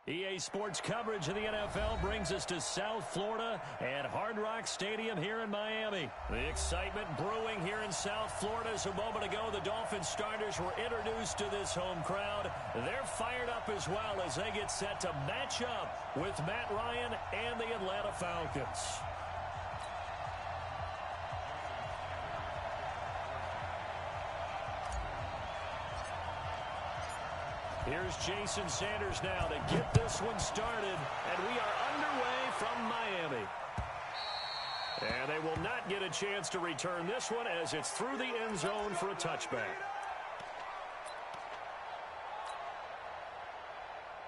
EA Sports coverage of the NFL brings us to South Florida at Hard Rock Stadium here in Miami. The excitement brewing here in South Florida as a moment ago the Dolphins starters were introduced to this home crowd. They're fired up as well as they get set to match up with Matt Ryan and the Atlanta Falcons. Here's Jason Sanders now to get this one started, and we are underway from Miami. And they will not get a chance to return this one as it's through the end zone for a touchback.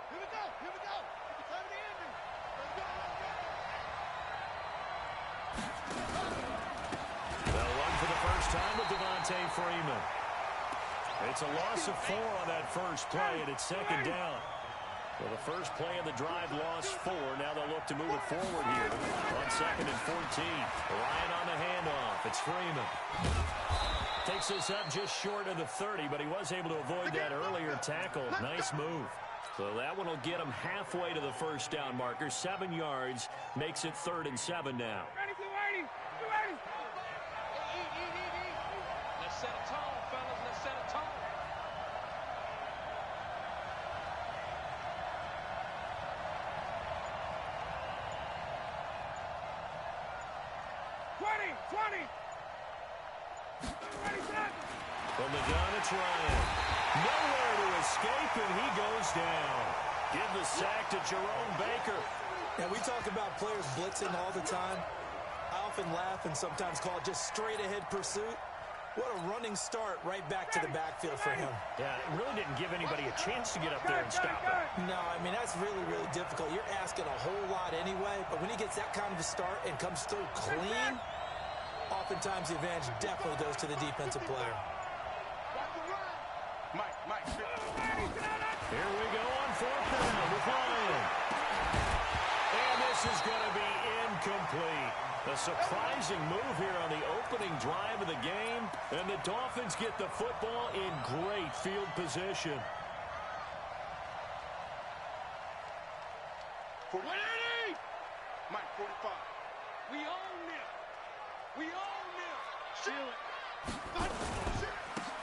Here we go, here we go. It's the time of the ending. Let's go. They'll run for the first time with Devontae Freeman. It's a loss of 4 on that first play, and it's second down. Well, the first play of the drive lost 4. Now they'll look to move it forward here on 2nd and 14. Ryan on the handoff. It's Freeman. Takes this up just short of the 30, but he was able to avoid that earlier tackle. Nice move. So that one will get him halfway to the first down marker. 7 yards makes it 3rd and 7 now. Ready, ready, ready. Let's set a tone, fellas. Let's set a tone. From the gun, it's Ryan. Nowhere to escape, and he goes down. Give the sack to Jerome Baker. Yeah, we talk about players blitzing all the time. I often laugh and sometimes call it just straight-ahead pursuit. What a running start right back to the backfield for him. Yeah, it really didn't give anybody a chance to get up there and stop him. No, I mean, that's really, really difficult. You're asking a whole lot anyway, but when he gets that kind of a start and comes through clean, oftentimes the advantage definitely goes to the defensive player. Mike. Here we go on 4th down with Ryan. And this is going to be incomplete. A surprising move here on the opening drive of the game, and the Dolphins get the football in great field position. Mike, 45. We own this. Shield it.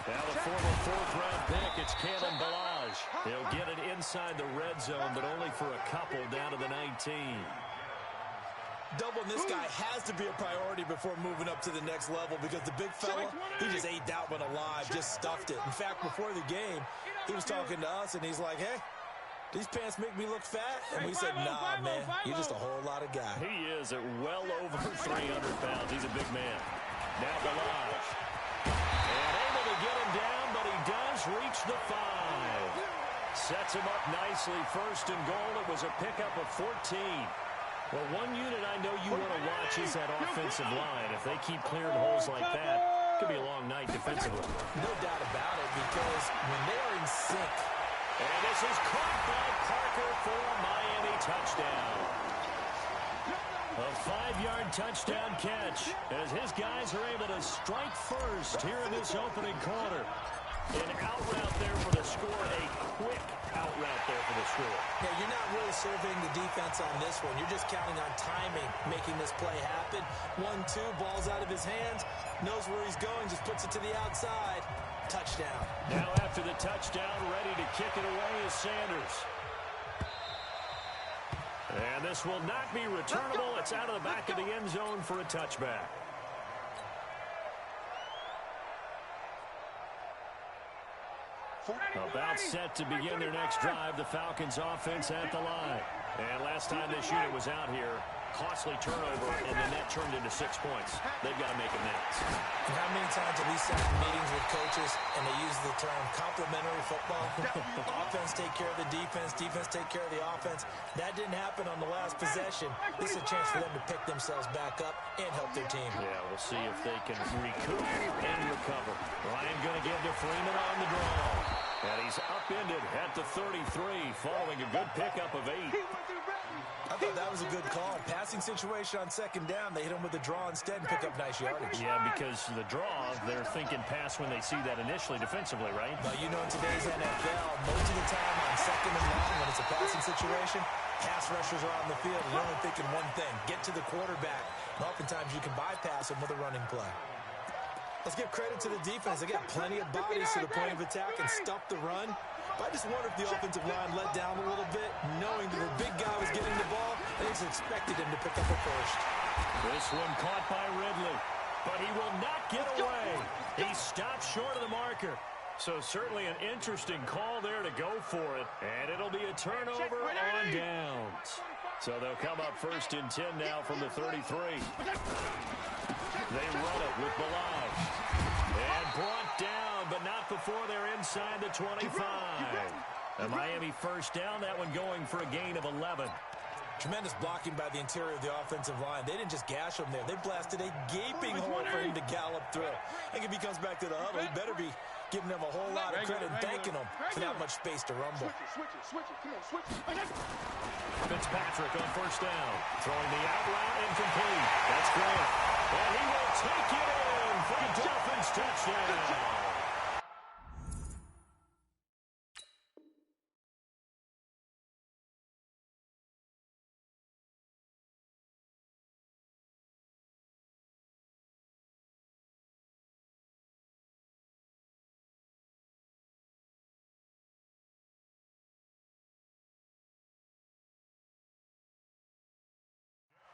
Now the former 4th-round pick, it's Kalen Ballage. He'll get it inside the red zone, but only for a couple down to the 19. Doubling this guy has to be a priority before moving up to the next level because the big fella, he just ate that one alive, just stuffed it. In fact, before the game, he was talking to us, and he's like, hey, these pants make me look fat? And we said, nah, man, you're just a whole lot of guy. He is at well over 300 pounds. He's a big man. Now Ballage. And able to get him down, but he does reach the 5. Sets him up nicely. 1st and goal. It was a pickup of 14. Well, one unit I know you want to watch is that offensive line. If they keep clearing holes like that, it could be a long night defensively. No doubt about it, because when they are in sync. And this is caught by Parker for a Miami touchdown. A 5-yard touchdown catch as his guys are able to strike first here in this opening quarter. An out route there for the score, a quick out route there for the score. Yeah, you're not really surveying the defense on this one. You're just counting on timing, making this play happen. 1-2, ball's out of his hands, knows where he's going, just puts it to the outside. Touchdown. Now after the touchdown, ready to kick it away is Sanders. And this will not be returnable. It's out of the back of the end zone for a touchback. About set to begin their next drive, the Falcons offense at the line. And last time this unit was out here, costly turnover, and the net turned into 6 points. They've got to make amends. And how many times have we sat in meetings with coaches and they use the term complementary football? Offense take care of the defense, defense take care of the offense. That didn't happen on the last possession. This is a chance for them to pick themselves back up and help their team. Yeah, we'll see if they can recoup and recover. Ryan going to give to Freeman on the draw. And he's upended at the 33 following a good pickup of 8. I thought that was a good call. Passing situation on second down. They hit him with a draw instead and pick up nice yardage. Yeah, because the draw, they're thinking pass when they see that initially defensively, right? But you know, in today's NFL, most of the time on second and long, when it's a passing situation, pass rushers are on the field, and you're only thinking one thing, get to the quarterback. And oftentimes you can bypass him with a running play. Let's give credit to the defense. They got plenty of bodies to the point of attack and stop the run. But I just wonder if the offensive line let down a little bit, knowing that the big guy was getting the ball. They just expected him to pick up a first. This one caught by Ridley, but he will not get away. He stopped short of the marker. So certainly an interesting call there to go for it. And it'll be a turnover on downs. So they'll come up first and 10 now from the 33. They run it with Balaj. And brought down, but not before they're inside the 25. A Miami first down, that one going for a gain of 11. Tremendous blocking by the interior of the offensive line. They didn't just gash him there. They blasted a gaping hole for him to gallop through. I think if he comes back to the huddle, he better be giving them a whole lot of credit and thanking them for that much space to rumble. Fitzpatrick on first down. Throwing the out route incomplete. That's Grant. And he will take it in for a Dolphins touchdown.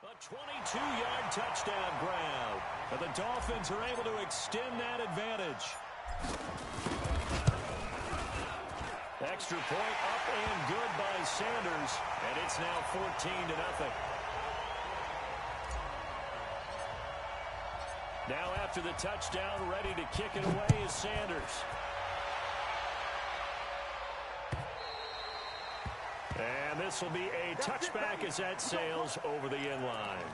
A 22-yard touchdown grab. But the Dolphins are able to extend that advantage. Extra point up and good by Sanders. And it's now 14-0. Now after the touchdown, ready to kick it away is Sanders. And this will be a touchback as that sails over the end line.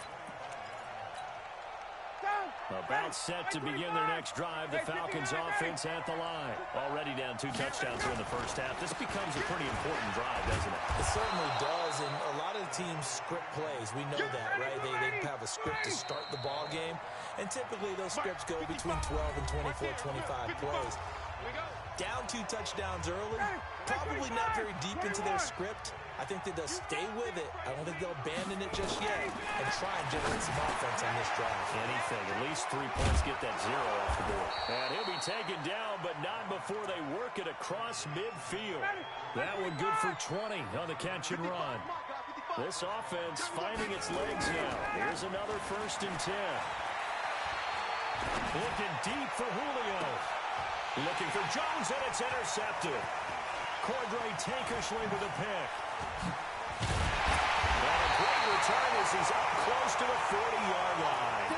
About set to begin their next drive. The Falcons offense at the line. Already down 2 touchdowns here in the first half. This becomes a pretty important drive, doesn't it? It certainly does, and a lot of the teams script plays. We know that, right? They have a script to start the ball game, and typically those scripts go between 12 and 24, 25 plays. Down 2 touchdowns early, probably not very deep into their script. I think that they'll stay with it. I don't think they'll abandon it just yet and try and generate some offense on this drive. Anything. At least 3 points, get that 0 off the board. And he'll be taken down, but not before they work it across midfield. That one good for 20 on the catch and run. This offense finding its legs now. Here's another first and 10. Looking deep for Julio. Looking for Jones, and it's intercepted. Cordray Tankersley with a pick. And a great return as he's up close to the 40-yard line.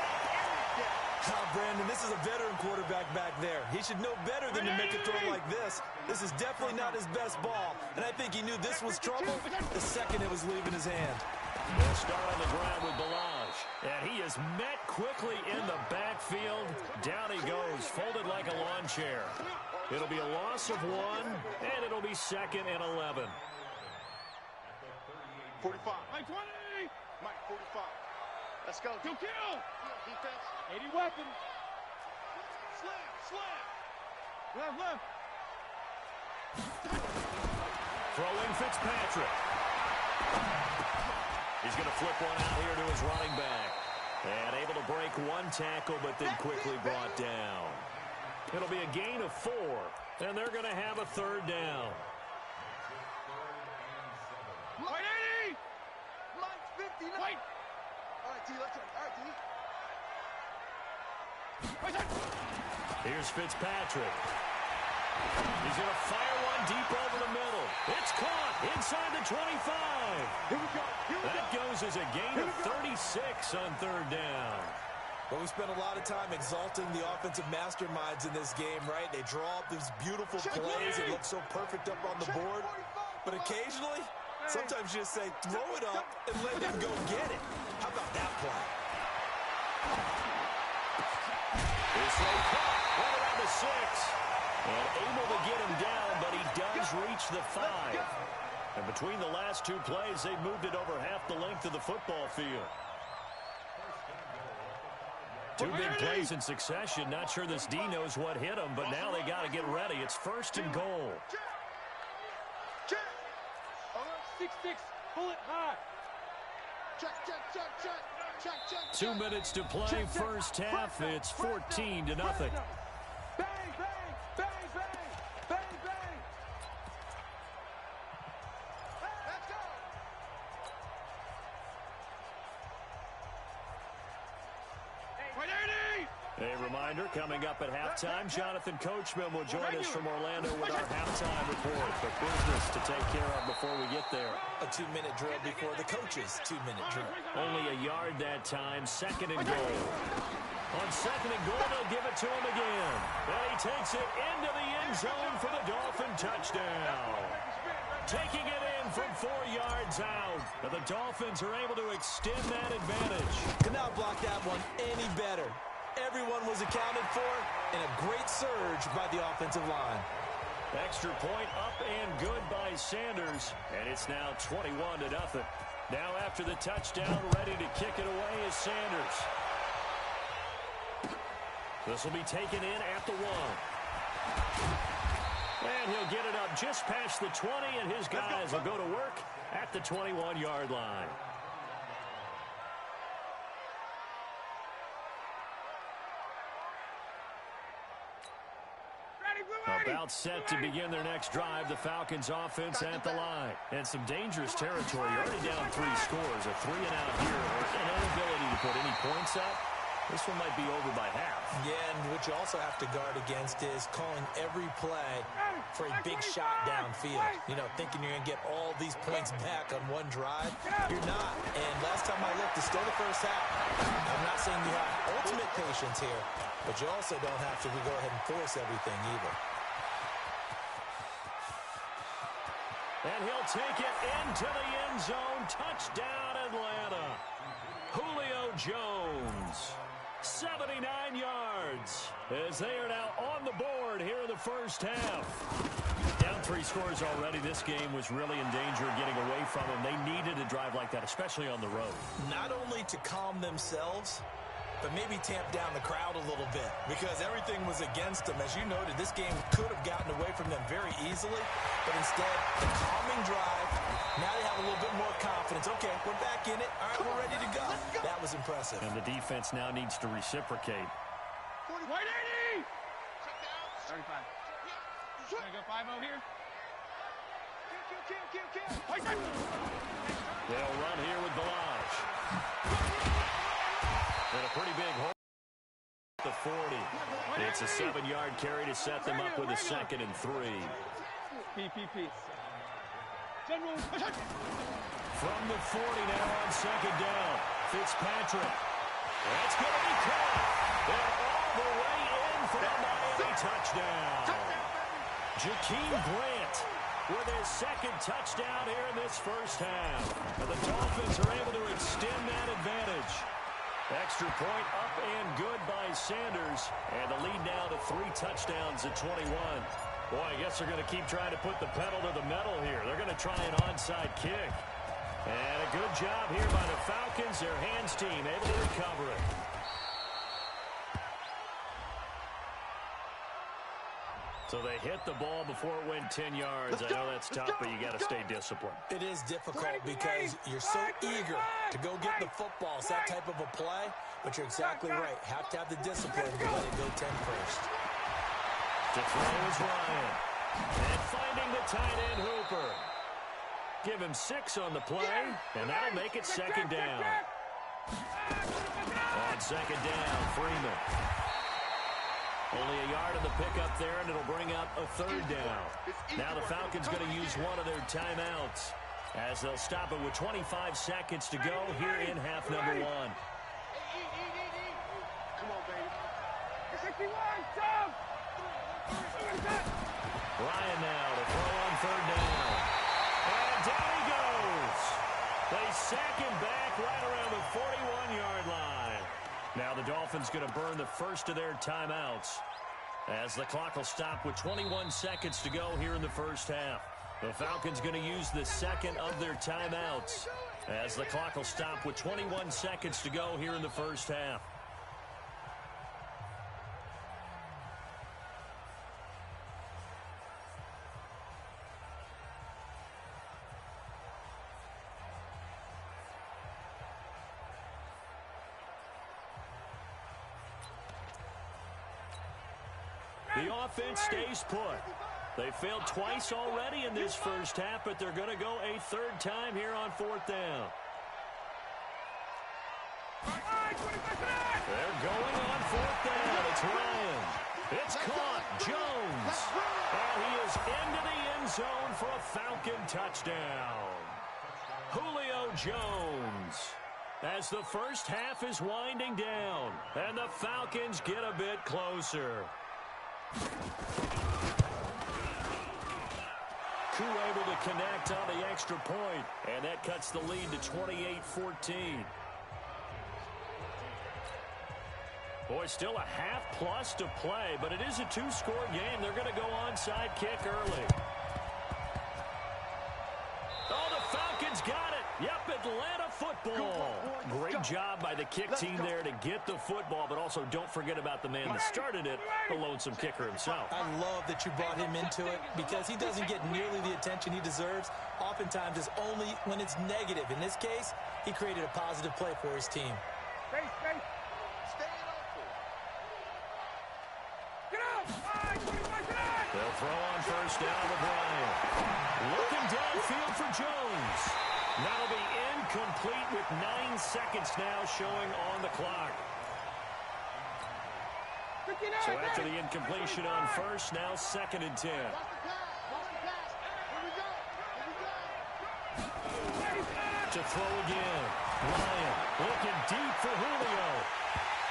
Brandon, this is a veteran quarterback back there. He should know better than to make a throw like this. This is definitely not his best ball, and I think he knew this was trouble the second it was leaving his hand. They'll start on the ground with Balaj. And he is met quickly in the backfield. Down he goes, folded like a lawn chair. It'll be a loss of 1, and it'll be 2nd and 11. 45. Mike 20. Mike 45. Let's go. Go kill. Defense. 80 weapon. Slam. Left. Throwing Fitzpatrick. He's going to flip one out here to his running back. And able to break 1 tackle, but then quickly brought down. It'll be a gain of 4, and they're going to have a 3rd down. Mike 80! Mike 59! Wait! All right, D, let's go. All right, D. Here's Fitzpatrick. He's going to fire one deep over the middle. It's caught inside the 25. Here we go. That goes as a gain of 36 on 3rd down. Well, we spent a lot of time exalting the offensive masterminds in this game, right? They draw up these beautiful plays. It looks so perfect up on the board. But occasionally, sometimes you just say, throw it up and let them go get it. How about that play? Here's caught right around the 6. And able to get him down, but he does reach the 5. And between the last two plays, they've moved it over half the length of the football field. Two big plays in succession. Not sure this D knows what hit them, but now they got to get ready. It's 1st and goal. 6-6, pull it high. 2 minutes to play, first half. It's 14-0. Bang, bang, bang, bang, bang, bang, bang. Let's go. A reminder, coming up at halftime, Jonathan Coachman will join us from Orlando with our halftime report. But business to take care of before we get there. A 2-minute drill before the coach's 2-minute drill. Only a yard that time, 2nd and goal. On 2nd and goal, they'll give it to him again. And he takes it into the end zone for the Dolphin touchdown. Taking it in from 4 yards out. And the Dolphins are able to extend that advantage. Could not block that one any better. Everyone was accounted for, and a great surge by the offensive line. Extra point up and good by Sanders, and it's now 21-0. Now after the touchdown, ready to kick it away is Sanders. This will be taken in at the 1. And he'll get it up just past the 20, and his guys will go to work at the 21-yard line. About set to begin their next drive, the Falcons offense at the line. And some dangerous territory, already down 3 scores, a 3-and-out here, an inability to put any points up. This one might be over by half. Yeah, and what you also have to guard against is calling every play for a big shot downfield. You know, thinking you're going to get all these points back on one drive. You're not. And last time I looked, it's still the first half. I'm not saying you have ultimate patience here, but you also don't have to go ahead and force everything either. And he'll take it into the end zone. Touchdown, Atlanta. Julio Jones, 79 yards, as they are now on the board here in the first half. Down 3 scores already. This game was really in danger of getting away from them. They needed a drive like that, especially on the road. Not only to calm themselves, but maybe tamp down the crowd a little bit, because everything was against them. As you noted, this game could have gotten away from them very easily, but instead, the calming drive, now they have a little bit more confidence. Okay, we're back in it. All right, we're ready to go. That was impressive. And the defense now needs to reciprocate. 180! 35. Gonna go 5-0 here? Kill. They'll run here with Balaj. And a pretty big hole at the 40. It's a 7-yard carry to set them up with a 2nd and 3. PPP. From the 40 now on 2nd down. Fitzpatrick. That's going to be caught. They're all the way in for the Miami touchdown. Jakeem Grant with his 2nd touchdown here in this first half. And the Dolphins are able to extend that advantage. Extra point up and good by Sanders. And the lead now to 3 touchdowns at 21. Boy, I guess they're going to keep trying to put the pedal to the metal here. They're going to try an onside kick. And a good job here by the Falcons. Their hands team able to recover it. So they hit the ball before it went 10 yards. I know that's tough, but you got to stay disciplined. It is difficult because you're so eager to go get the football. It's that type of a play, but you're exactly right. Have to have the discipline to let it go 10 first. To throw is Ryan. And finding the tight end Hooper. Give him 6 on the play, and that'll make it 2nd down. On 2nd down, Freeman. Only a yard of the pickup there, and it'll bring up a 3rd down. Now the Falcons going to use one of their timeouts as they'll stop it with 25 seconds to go here in half number 1. Come on, baby. 61, Tom! Ryan now to throw on 3rd down. And down he goes. They sack him back right around the 41-yard line. Now the Dolphins going to burn the first of their timeouts as the clock will stop with 21 seconds to go here in the first half. The Falcons going to use the second of their timeouts as the clock will stop with 21 seconds to go here in the first half. The offense stays put. They failed twice already in this first half, but they're going to go a third time here on fourth down. They're going on fourth down. It's Ryan. It's caught. Jones. And he is into the end zone for a Falcon touchdown. Julio Jones. As the first half is winding down, and the Falcons get a bit closer. Koo able to connect on the extra point, and that cuts the lead to 28-14. Boy, still a half plus to play, but it is a two-score game. They're going to go onside kick early. Oh, the Falcons got it. Yep, Atlanta football. Great job by the kick team there to get the football, but also don't forget about the man that started it, the lonesome kicker himself. I love that you brought him into it because he doesn't get nearly the attention he deserves. Oftentimes it's only when it's negative. In this case, he created a positive play for his team. They'll throw on first down to Bryant. Looking downfield for Jones. That'll be incomplete with 9 seconds now showing on the clock. So after the incompletion on first, now 2nd and 10. To throw again. Bryant looking deep for Julio.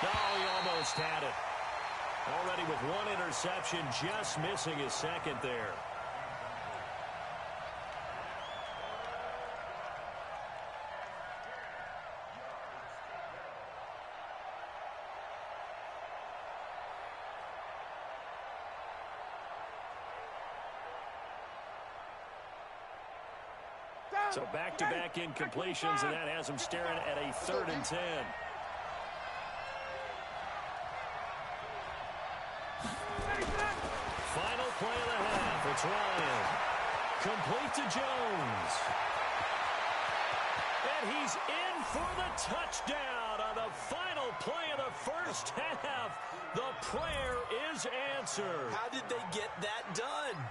Oh, he almost had it. Already with 1 interception, just missing his second there. So back-to-back incompletions, and that has him staring at a 3rd and 10. Final play of the half. It's Ryan. Complete to Jones. And he's in for the touchdown on the final play of the first half. The prayer is answered. How did they get that done?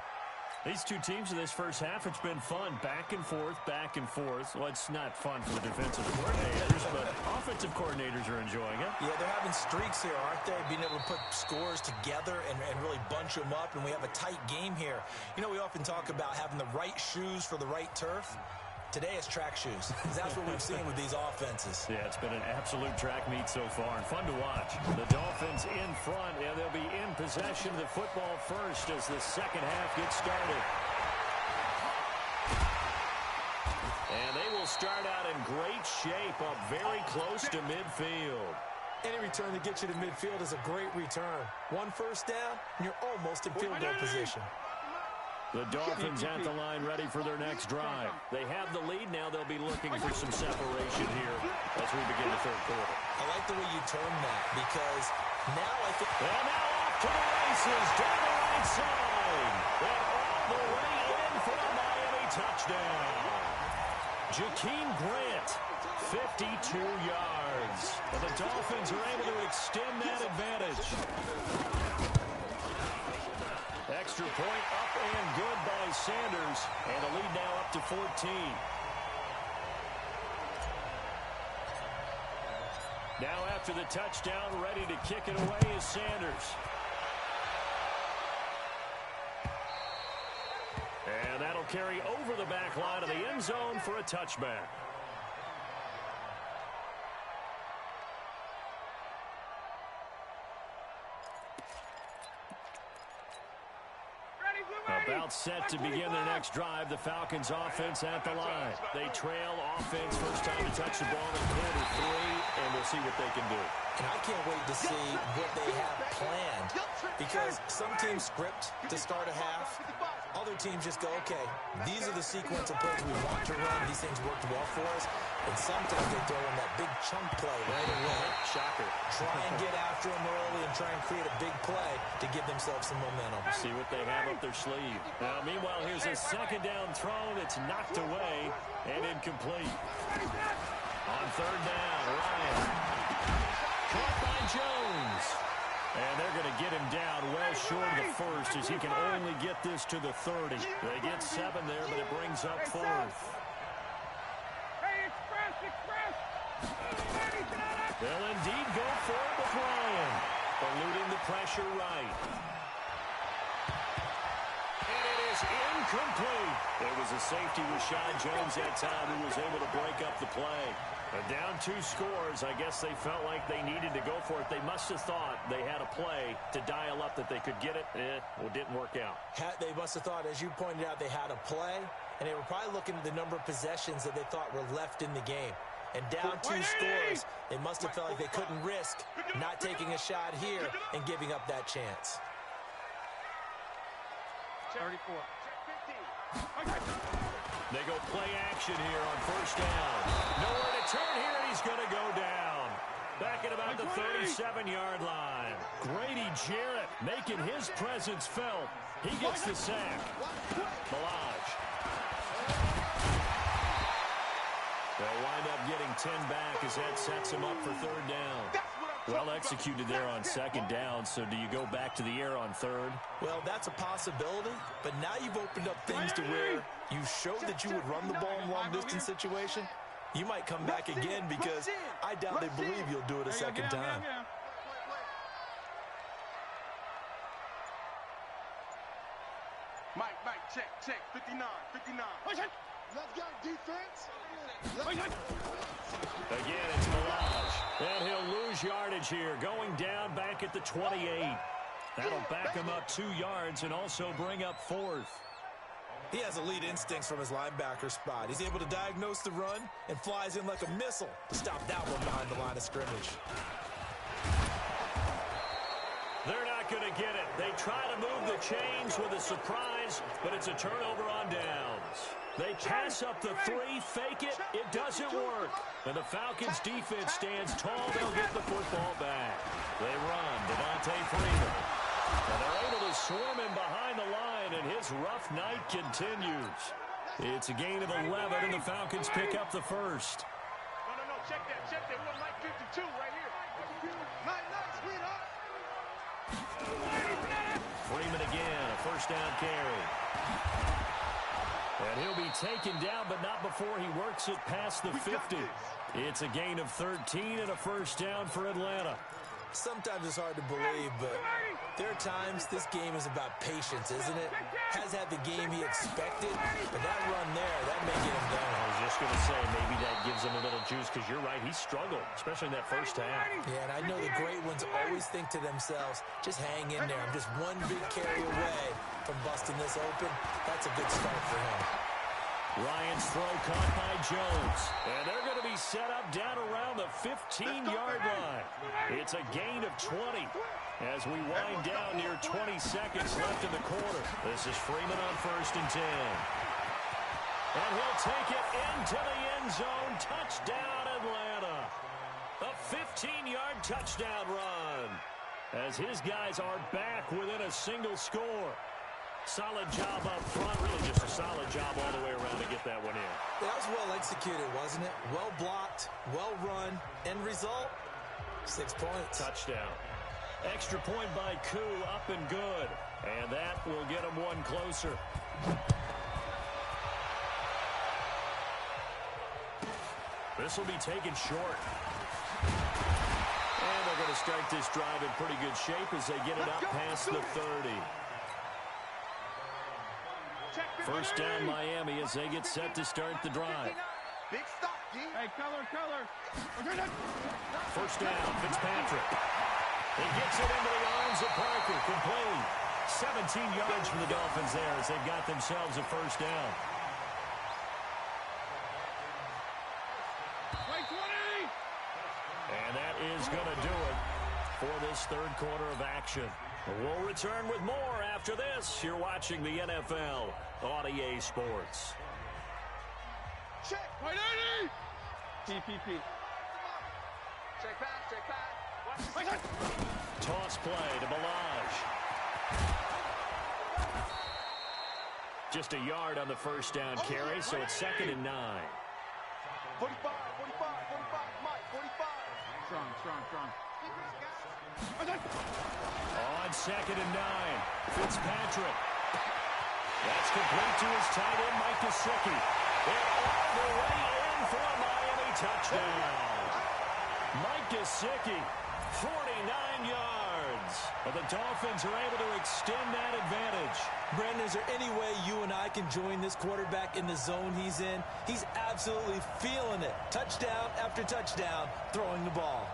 These two teams in this first half, it's been fun. Back and forth, back and forth. Well, it's not fun for the defensive coordinators, but offensive coordinators are enjoying it. Yeah, they're having streaks here, aren't they? Being able to put scores together and really bunch them up, and we have a tight game here. You know, we often talk about having the right shoes for the right turf. Today it's track shoes. That's what we've seen with these offenses. Yeah, it's been an absolute track meet so far and fun to watch. The Dolphins in front, and they'll be in possession of the football first as the second half gets started. And they will start out in great shape, up very close to midfield. Any return that gets you to midfield is a great return. 1 first down, and you're almost in field goal position. The Dolphins at the line ready for their next drive. They have the lead now. They'll be looking for some separation here as we begin the third quarter. I like the way you term that because now I think... And now off to the races down the right side. And all the way in for a Miami touchdown. Jakeem Grant, 52 yards. And the Dolphins are able to extend that advantage. Extra point up and good by Sanders. And the lead now up to 14. Now after the touchdown, ready to kick it away is Sanders. And that'll carry over the back line of the end zone for a touchback. About set to begin their next drive. The Falcons offense at the line. They trail offense first time to touch the ball in quarter 3, and we'll see what they can do. And I can't wait to see what they have planned because some teams script to start a half. Other teams just go, okay, these are the sequence of plays we want to run. These things worked well for us. And sometimes they throw in that big chunk play right away. Shocker. Try and get after them early and try and create a big play to give themselves some momentum. See what they have up their sleeve. Now, meanwhile, here's a second down throw that's knocked away and incomplete. On third down, Ryan. Caught by Jones. And they're going to get him down well short of the first as he can only get this to the 30. They get 7 there, but it brings up fourth. They'll indeed go for it with Ryan. Eluding the pressure right. And it is incomplete. It was a safety with Sean Jones that time who was able to break up the play. And down 2 scores, I guess they felt like they needed to go for it. They must have thought they had a play to dial up that they could get it. Well, it didn't work out. They must have thought, as you pointed out, they had a play, and they were probably looking at the number of possessions that they thought were left in the game. And down 2 scores, they must have felt like they couldn't risk not taking a shot here and giving up that chance. 34. They go play action here on first down. Nowhere to turn here, and he's going to go down. Back at about the 37-yard line. Grady Jarrett making his presence felt. He gets the sack. Malage. They'll wind up getting 10 back as that sets him up for third down. Well executed there on second down, so do you go back to the air on third? Well, that's a possibility, but now you've opened up things to where you showed that you would run the ball in long-distance situation. You might come back again because I doubt they believe you'll do it a second time. Mike, check, 59. Let's go, defense. Again, it's Malage. And he'll lose yardage here, going down back at the 28. That'll back him up 2 yards and also bring up fourth. He has elite instincts from his linebacker spot. He's able to diagnose the run and flies in like a missile to stop that one behind the line of scrimmage. They're not going to get it. They try to move the chains with a surprise, but it's a turnover on downs. They pass up the 3, fake it. It doesn't work. And the Falcons' defense stands tall. They'll get the football back. They run. Devontae Freeman. And they're able to swarm him behind the line, and his rough night continues. It's a gain of 11, and the Falcons pick up the first. No, check that. We got Mike 52 right here. Nice, sweetheart. Freeman again, a first down carry. And he'll be taken down, but not before he works it past the 50. It's a gain of 13 and a first down for Atlanta. Sometimes it's hard to believe, but there are times this game is about patience, isn't it? Has had the game he expected, but that run there, that may get him down. I was just going to say, maybe that gives him a little juice, because you're right, he struggled, especially in that first half. Yeah, and I know the great ones always think to themselves, just hang in there. I'm just one big carry away from busting this open. That's a good start for him. Ryan's throw caught by Jones. And they're going to be set up down around the 15-yard line. It's a gain of 20 as we wind down near 20 seconds left in the quarter. This is Freeman on first and 10. And he'll take it into the end zone. Touchdown, Atlanta. A 15-yard touchdown run as his guys are back within a single score. Solid job up front, really just a solid job all the way around to get that one in. That was well executed, wasn't it? Well blocked, well run, end result, 6 points. Touchdown. Extra point by Koo, up and good. And that will get him one closer. This will be taken short. And they're going to start this drive in pretty good shape as they get it up past the 30. First down, Miami, as they get set to start the drive. Big stop, D. Hey, color. First down, Fitzpatrick. He gets it into the arms of Parker, complete. 17 yards from the Dolphins there as they've got themselves a first down. And that is going to do it for this third quarter of action. We'll return with more after this. You're watching the NFL on EA Sports. Check. Right, TPP. Check pass. Toss play to Balaj. Just a yard on the first down carry, so it's 2nd and 9. 45, Mike, 45. Strong. On 2nd and 9, Fitzpatrick. That's complete to his tight end, Mike Gesicki. They're all the way in for a Miami touchdown. Mike Gesicki, 49 yards. Well, the Dolphins are able to extend that advantage. Brandon, is there any way you and I can join this quarterback in the zone he's in? He's absolutely feeling it. Touchdown after touchdown, throwing the ball.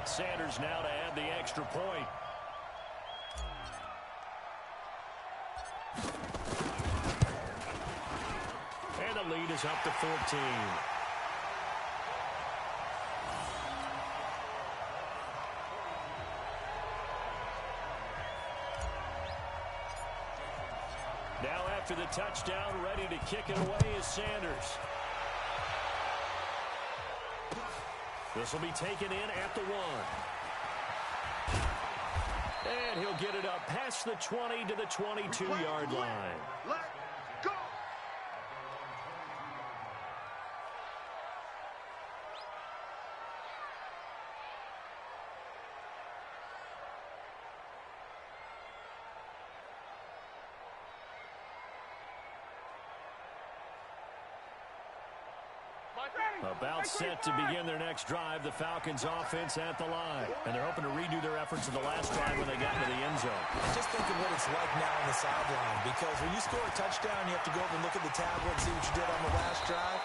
Sanders now to add the extra point. And the lead is up to 14. Now after the touchdown, ready to kick it away is Sanders. This will be taken in at the 1. And he'll get it up past the 20 to the 22-yard line. Let's go. About set to begin their next drive, the Falcons offense at the line. And they're hoping to redo their efforts in the last drive when they got into the end zone. Just think of what it's like now on the sideline, because when you score a touchdown, you have to go over and look at the tablet and see what you did on the last drive.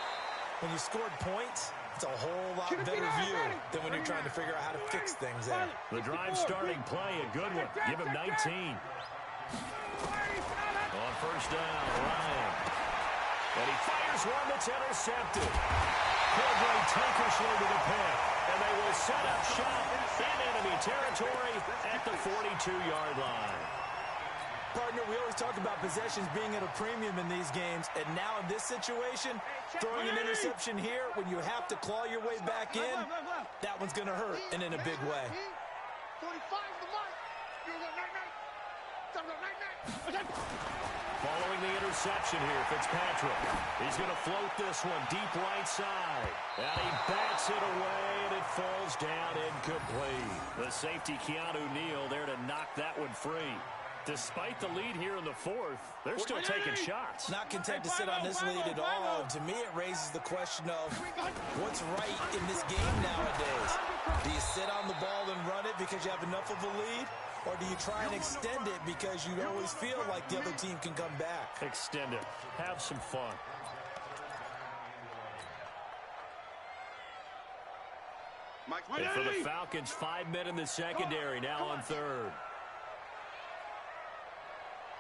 When you scored points, it's a whole lot better view than when you're trying to figure out how to fix things there. The drive starting play, a good one. Give him 19. On first down, Ryan. And he fires one that's intercepted. Cordray tankishly to the pick. And they will set up shop in enemy territory at the 42-yard line. Partner, we always talk about possessions being at a premium in these games. And now in this situation, throwing an interception here when you have to claw your way back in, that one's going to hurt, and in a big way. 45 the mark. Following the interception here, Fitzpatrick. He's going to float this one deep right side. And he bats it away, and it falls down incomplete. The safety, Keanu Neal, there to knock that one free. Despite the lead here in the 4th, they're still taking shots. Not content to sit on this lead at all. To me, it raises the question of what's right in this game nowadays. Do you sit on the ball and run it because you have enough of a lead? Or do you try and extend it because you always feel like the other team can come back? Extend it. Have some fun. And for the Falcons, 5 men in the secondary, now on 3rd.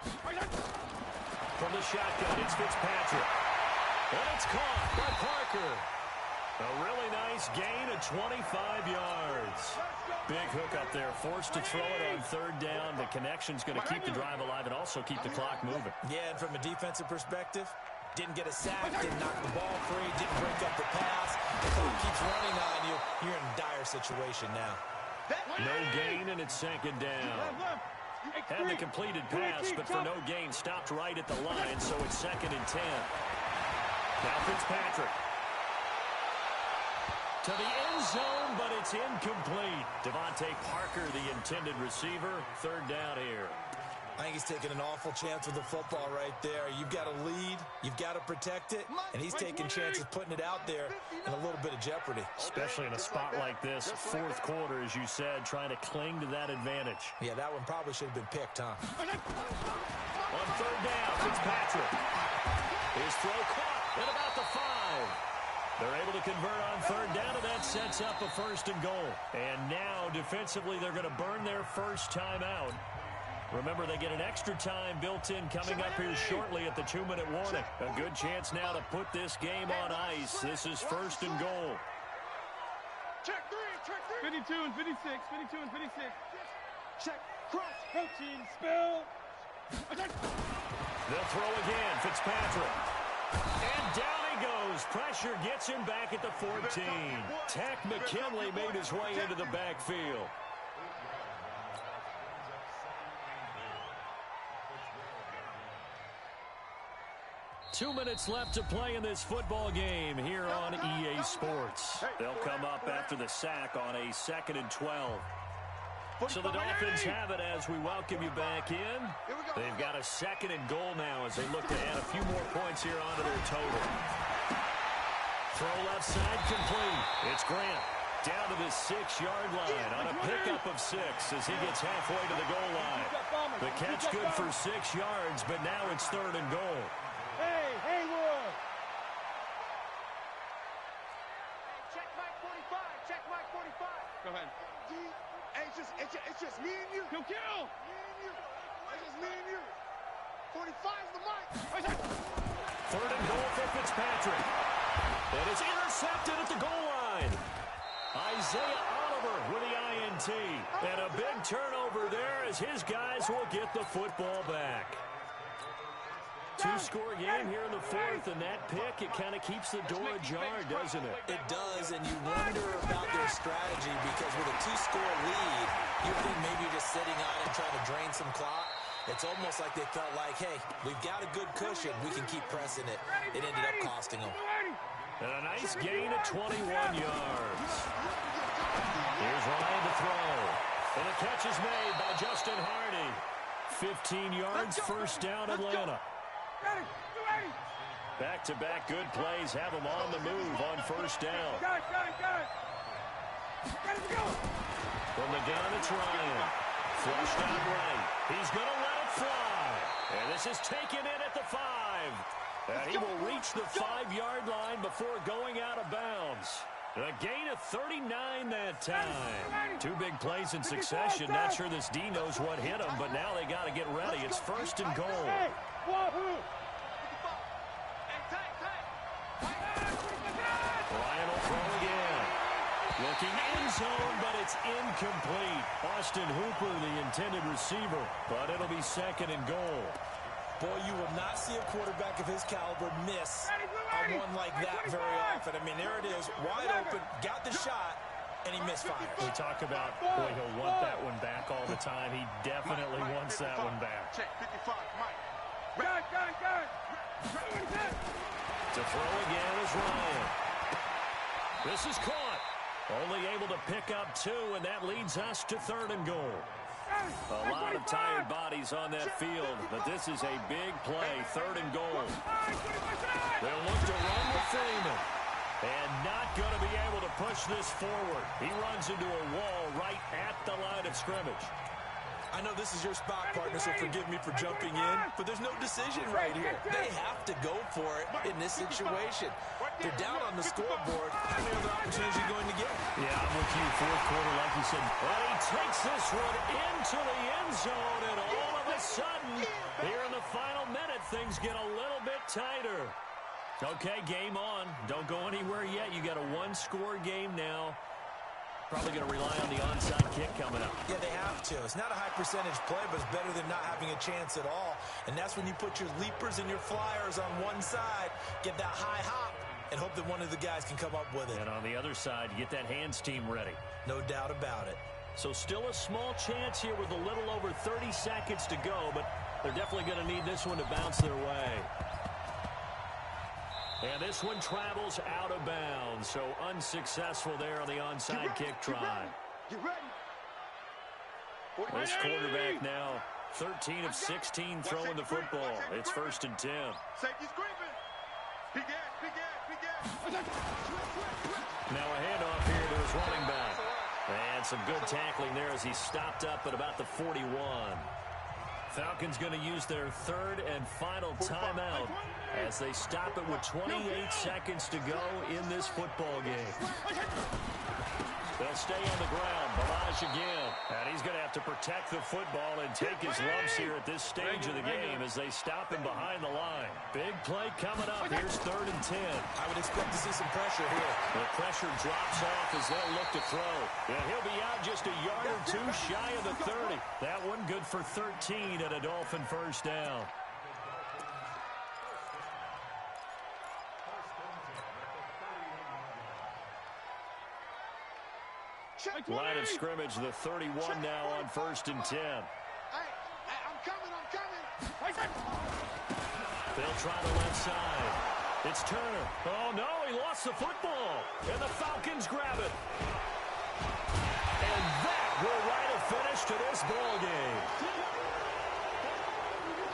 From the shotgun, it's Fitzpatrick. And it's caught by Parker. A really nice gain of 25 yards. Big hook up there, forced to throw it on 3rd down. The connection's going to keep the drive alive and also keep the clock moving. Yeah, and from a defensive perspective, didn't get a sack, didn't knock the ball free, didn't break up the pass. The clock keeps running on you. You're in a dire situation now. No gain, and it's 2nd down. Had the completed pass, but for no gain, stopped right at the line, so it's 2nd and 10. Now Fitzpatrick. To the end zone, but it's incomplete. Devontae Parker, the intended receiver. 3rd down here. I think he's taking an awful chance with the football right there. You've got a lead. You've got to protect it. And he's taking chances putting it out there in a little bit of jeopardy. Especially in a spot like this, 4th quarter, as you said, trying to cling to that advantage. Yeah, that one probably should have been picked, huh? On 3rd down, Fitzpatrick. His throw caught at about the 5. They're able to convert on 3rd down, and that sets up a 1st and goal. And now, defensively, they're going to burn their first time out. Remember, they get an extra time built in coming up here shortly at the 2-minute warning. A good chance now to put this game on ice. This is 1st and goal. Check three. 52 and 56. 52 and 56. Check. Cross. Coaching. Spell. They'll throw again. Fitzpatrick. And down he goes. Pressure gets him back at the 14. Tech McKinley made his way into the backfield. Two minutes left to play in this football game here on EA Sports. They'll come up after the sack on a 2nd and 12. So the Dolphins have it as we welcome you back in. They've got a 2nd and goal now as they look to add a few more points here onto their total. Throw left side complete. It's Grant down to the 6-yard line on a pickup of 6 as he gets halfway to the goal line. The catch good for 6 yards, but now it's 3rd and goal. Hey, Haywood! Check Mike 45. Check Mike 45. Go ahead. Hey, it's just me and you. Kill. Me and you. It's just me and you. 45's the mic. 3rd and goal for Fitzpatrick. And it's intercepted at the goal line. Isaiah Oliver with the INT. And a big turnover there as his guys will get the football back. 2-score game here in the 4th, and that pick, it kind of keeps the door ajar, doesn't it? It does, and you wonder about their strategy because with a 2-score lead, you think maybe just sitting on it and trying to drain some clock. It's almost like they felt like, hey, we've got a good cushion. We can keep pressing it. It ended up costing them. And a nice gain of 21 yards. Here's Ryan to throw. And the catch is made by Justin Hardy. 15 yards, first down, Atlanta. Back-to-back good plays have him on the move on first down. Got it. From the gun, it's Ryan. Flushed out right. He's going to let it fly. And this is taken in at the 5. And he will reach the 5-yard line before going out of bounds. A gain of 39 that time. 2 big plays in succession. Not sure this D knows what hit him, but now they got to get ready. It's 1st and goal. Ryan will throw again. Looking end zone, but it's incomplete. Austin Hooper, the intended receiver, but it'll be 2nd and goal. Boy, you will not see a quarterback of his caliber miss on one like that very often. I mean, there it is, wide open, got the shot, and he misfired. We talk about, boy, he'll want that one back all the time. He definitely wants that one back. Check 55, Mike. Got it. To throw again is Ryan. This is caught. Only able to pick up 2, and that leads us to 3rd and goal. A lot of tired bodies on that field, but this is a big play, 3rd and goal. They'll look to run with Freeman. And not going to be able to push this forward. He runs into a wall right at the line of scrimmage. I know this is your spot, partner, so forgive me for jumping in, but there's no decision right here. They have to go for it in this situation. They're down on the scoreboard. How many other opportunities are you going to get? Yeah, I'm with you. 4th quarter, like you said. But he takes this one into the end zone, and all of a sudden, here in the final minute, things get a little bit tighter. Okay, game on. Don't go anywhere yet. You got a 1-score game now. Probably going to rely on the onside kick coming up. Yeah, they have to. It's not a high percentage play, but it's better than not having a chance at all. And that's when you put your leapers and your flyers on one side, get that high hop, and hope that one of the guys can come up with it. And on the other side, you get that hands team ready. No doubt about it. So still a small chance here with a little over 30 seconds to go, but they're definitely going to need this one to bounce their way. And this one travels out of bounds, so unsuccessful there on the onside kick try. This quarterback now 13 of 16 throwing the football. It's 1st and 10. Now a handoff here to his running back. And some good tackling there as he stopped up at about the 41. Falcons going to use their third and final timeout as they stop it with 28 seconds to go in this football game. They'll stay on the ground. Balaj again. And he's going to have to protect the football and take his lumps here at this stage of the game as they stop him behind the line. Big play coming up. Here's 3rd and 10. I would expect to see some pressure here. The pressure drops off as they'll look to throw. Yeah, he'll be out just a yard or two shy of the 30. That one good for 13 and a Dolphin first down. Line of scrimmage, the 31 now on 1st and 10. I'm coming. They'll try the left side. It's Turner. Oh, no, he lost the football. And the Falcons grab it. And that will write a finish to this ball game.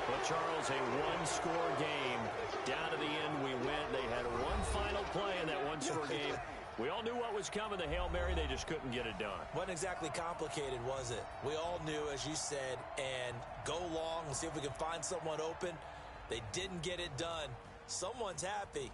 But, Charles, a one-score game. Down to the end we went. They had one final play in that one-score game. We all knew what was coming, the Hail Mary. They just couldn't get it done. Wasn't exactly complicated, was it? We all knew, as you said, and go long and see if we can find someone open. They didn't get it done. Someone's happy.